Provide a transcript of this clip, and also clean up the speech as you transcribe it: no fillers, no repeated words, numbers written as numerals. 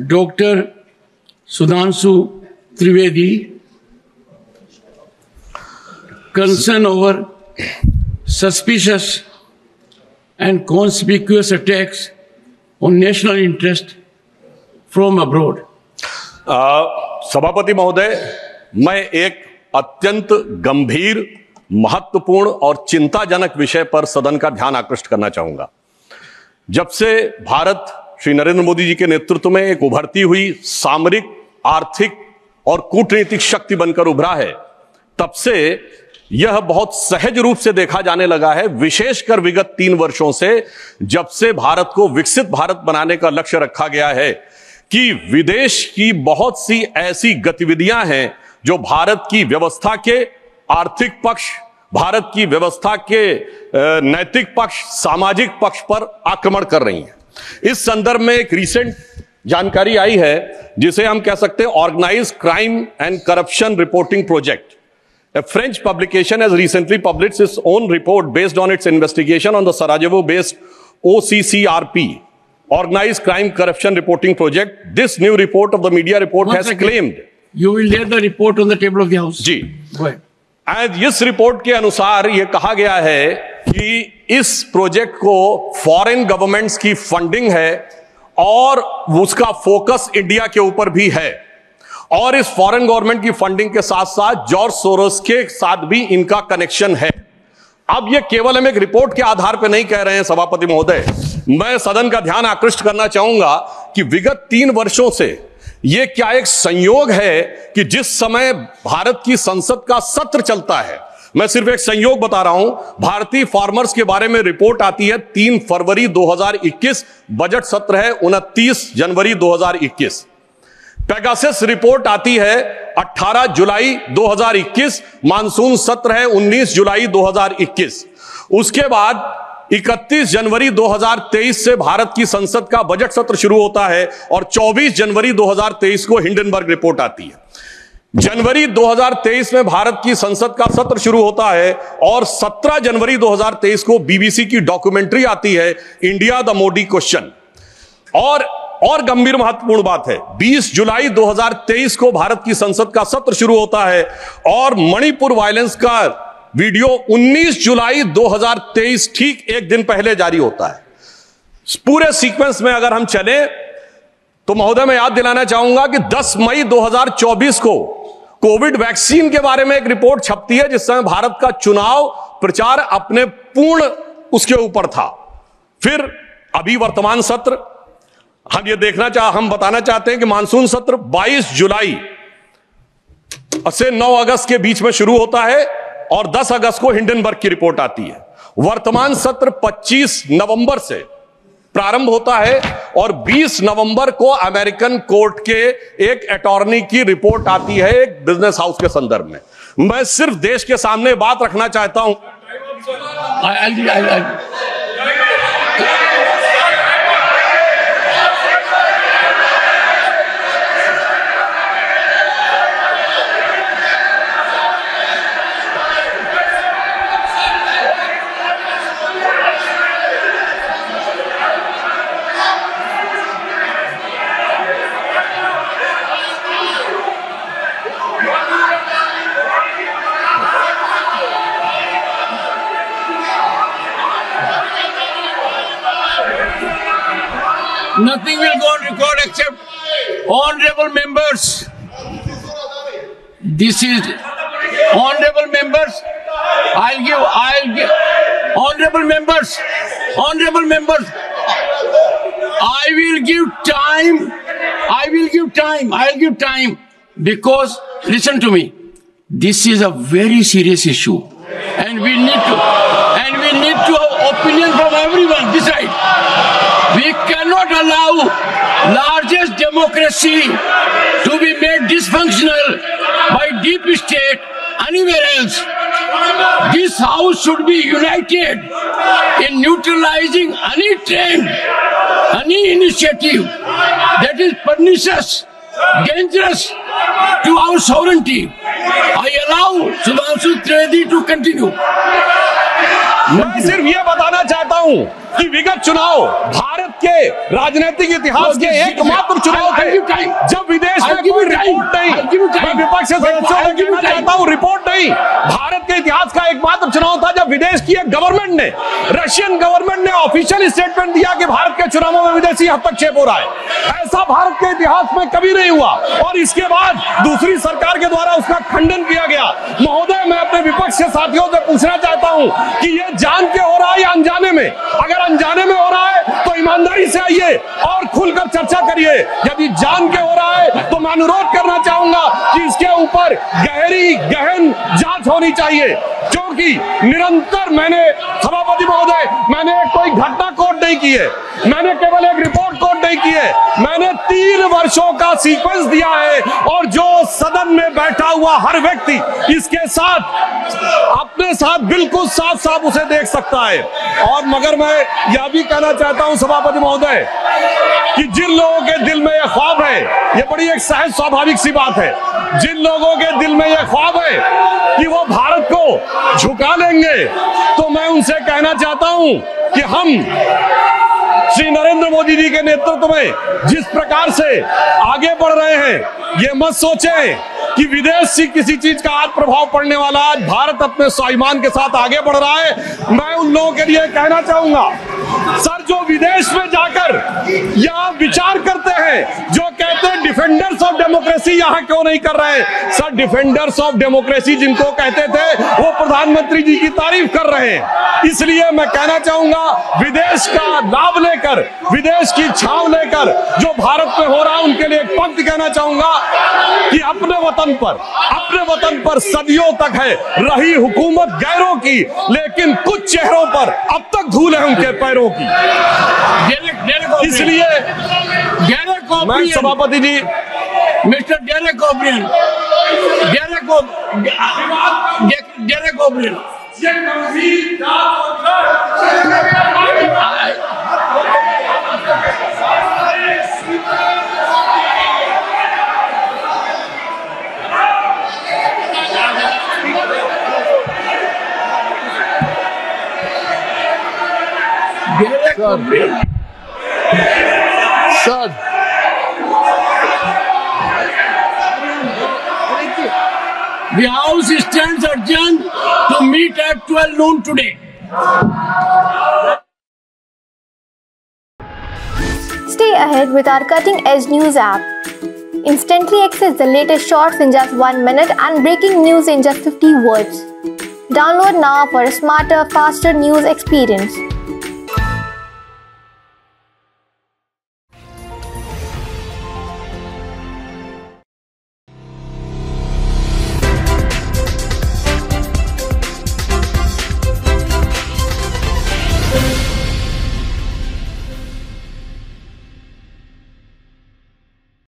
Dr. Sudhanshu Trivedi, concern over suspicious and conspicuous attacks on national interest from abroad. सभापति महोदय, मैं एक अत्यंत गंभीर, महत्वपूर्ण और चिंताजनक विषय पर सदन का ध्यान आकृष्ट करना चाहूंगा। जब से भारत श्री नरेंद्र मोदी जी के नेतृत्व में एक उभरती हुई सामरिक, आर्थिक और कूटनीतिक शक्ति बनकर उभरा है, तब से यह बहुत सहज रूप से देखा जाने लगा है, विशेषकर विगत 3 वर्षों से, जब से भारत को विकसित भारत बनाने का लक्ष्य रखा गया है, कि विदेश की बहुत सी ऐसी गतिविधियां हैं जो भारत की व्यवस्था के आर्थिक पक्ष, भारत की व्यवस्था के नैतिक पक्ष, सामाजिक पक्ष पर आक्रमण कर रही हैं। इस संदर्भ में एक रिसेंट जानकारी आई है जिसे हम कह सकते हैं organised crime and corruption reporting project. A French publication has recently published its own report based on its investigation on the Sarajevo-based OCCRP, Organized Crime Corruption Reporting Project. This new report of the media report has claimed. You will lay the report on the table of the House. जी। Go ahead. And इस report के अनुसार यह कहा गया है कि इस प्रोजेक्ट को फॉरेन गवर्नमेंट्स की फंडिंग है और उसका फोकस इंडिया के ऊपर भी है, और इस फॉरेन गवर्नमेंट की फंडिंग के साथ साथ जॉर्ज सोरोस के साथ भी इनका कनेक्शन है। अब यह केवल हम एक रिपोर्ट के आधार पर नहीं कह रहे हैं सभापति महोदय, मैं सदन का ध्यान आकृष्ट करना चाहूंगा कि विगत 3 वर्षों से यह क्या एक संयोग है कि जिस समय भारत की संसद का सत्र चलता है, मैं सिर्फ एक संयोग बता रहा हूं, भारतीय फार्मर्स के बारे में रिपोर्ट आती है 3 फरवरी 2021, बजट सत्र है 29 जनवरी 2021। पेगासस रिपोर्ट आती है 18 जुलाई 2021, मानसून सत्र है 19 जुलाई 2021। उसके बाद 31 जनवरी 2023 से भारत की संसद का बजट सत्र शुरू होता है और 24 जनवरी 2023 को हिंडनबर्ग रिपोर्ट आती है। जनवरी 2023 में भारत की संसद का सत्र शुरू होता है और 17 जनवरी 2023 को बीबीसी की डॉक्यूमेंट्री आती है, इंडिया द मोदी क्वेश्चन। और गंभीर महत्वपूर्ण बात है, 20 जुलाई 2023 को भारत की संसद का सत्र शुरू होता है और मणिपुर वायलेंस का वीडियो 19 जुलाई 2023, ठीक एक दिन पहले जारी होता है। पूरे सीक्वेंस में अगर हम चलें तो महोदय मैं याद दिलाना चाहूंगा कि 10 मई 2024 को कोविड वैक्सीन के बारे में एक रिपोर्ट छपती है, जिस समय भारत का चुनाव प्रचार अपने पूर्ण उसके ऊपर था। फिर अभी वर्तमान सत्र, हम बताना चाहते हैं कि मानसून सत्र 22 जुलाई से 9 अगस्त के बीच में शुरू होता है और 10 अगस्त को हिंडनबर्ग की रिपोर्ट आती है। वर्तमान सत्र 25 नवंबर से प्रारंभ होता है और 20 नवंबर को अमेरिकन कोर्ट के एक अटॉर्नी की रिपोर्ट आती है एक बिजनेस हाउस के संदर्भ में। मैं सिर्फ देश के सामने बात रखना चाहता हूं। Nothing will go on record except honorable members. This is honorable members. I'll give honorable members. I will give time because listen to me. This is a very serious issue, and we need to have opinion from everyone this side. We cannot allow largest democracy to be made dysfunctional by deep state anywhere else. This house should be united in neutralizing any trend, any initiative that is pernicious, dangerous to our sovereignty. I allow Sudhanshu Trivedi to continue. मैं सिर्फ ये बताना चाहता हूं कि विगत चुनाव भारत के राजनीतिक इतिहास के एकमात्र चुनाव थे जब विदेश में कोई रिपोर्ट नहीं, मैं विपक्ष से सदस्यों को कहना चाहता हूं, रिपोर्ट नहीं, भारत के इतिहास का एकमात्र चुनाव था जब विदेश की एक गवर्नमेंट ने, रशियन गवर्नमेंट ने ऑफिशियल स्टेटमेंट दिया कि भारत के चुनावों में विदेशी हस्तक्षेप हो रहा है। ऐसा भारत के इतिहास में कभी नहीं हुआ और इसके बाद दूसरी सरकार के द्वारा उसका खंडन किया गया। महोदय, मैं अपने विपक्ष के साथियों से पूछना चाहता हूं कि यह जान के हो रहा है या अनजाने में? अगर अनजाने में हो रहा है तो ईमानदारी से आइए और खुलकर चर्चा करिए। यदि जान के हो रहा है तो मैं अनुरोध करना चाहूंगा कि इसके ऊपर गहन जांच होनी चाहिए, क्योंकि निरंतर मैंने, सभापति महोदय, मैंने कोई घटना कोट नहीं की है, मैंने केवल एक रिपोर्ट कोट नहीं की है, मैंने 3 वर्षों का सीक्वेंस दिया है और जो सदन में बैठा हुआ हर व्यक्ति इसके साथ, अपने साथ बिल्कुल साफ साफ उसे देख सकता है। और मगर मैं यह भी कहना चाहता हूं सभापति महोदय कि जिन लोगों के दिल में यह ख्वाब है, यह बड़ी एक सहज स्वाभाविक सी बात है, जिन लोगों के दिल में यह ख्वाब है कि वो भारत को झुका लेंगे, तो मैं उनसे कहना चाहता हूं कि हम श्री नरेंद्र मोदी जी के नेतृत्व में जिस प्रकार से आगे बढ़ रहे हैं, ये मत सोचें कि विदेश से किसी चीज का आज प्रभाव पड़ने वाला। आज भारत अपने स्वाभिमान के साथ आगे बढ़ रहा है। मैं उन लोगों के लिए कहना चाहूंगा, सर, जो विदेश में जाकर यहाँ विचार करते हैं, जो कहते हैं डिफेंडर्स ऑफ डेमोक्रेसी यहाँ क्यों नहीं कर रहे हैं? सर, डिफेंडर्स ऑफ डेमोक्रेसी जिनको कहते थे वो प्रधानमंत्री जी की तारीफ कर रहे हैं। इसलिए मैं कहना चाहूंगा, विदेश का लाभ लेकर, विदेश की छांव लेकर जो भारत में हो रहा है, उनके लिए एक पंक्ति कहना चाहूंगा कि अपने वतन पर सदियों तक है रही हुकूमत गैरों की, लेकिन कुछ चेहरों पर अब तक धूल है उनके पैरों की। इसलिए मैं सभापति ji, mister Derek O'Brien, Sir. The House stands adjourned to meet at 12 noon today. Stay ahead with our cutting edge news app. Instantly access the latest shorts in just 1 minute and breaking news in just 50 words. Download now for a smarter, faster news experience.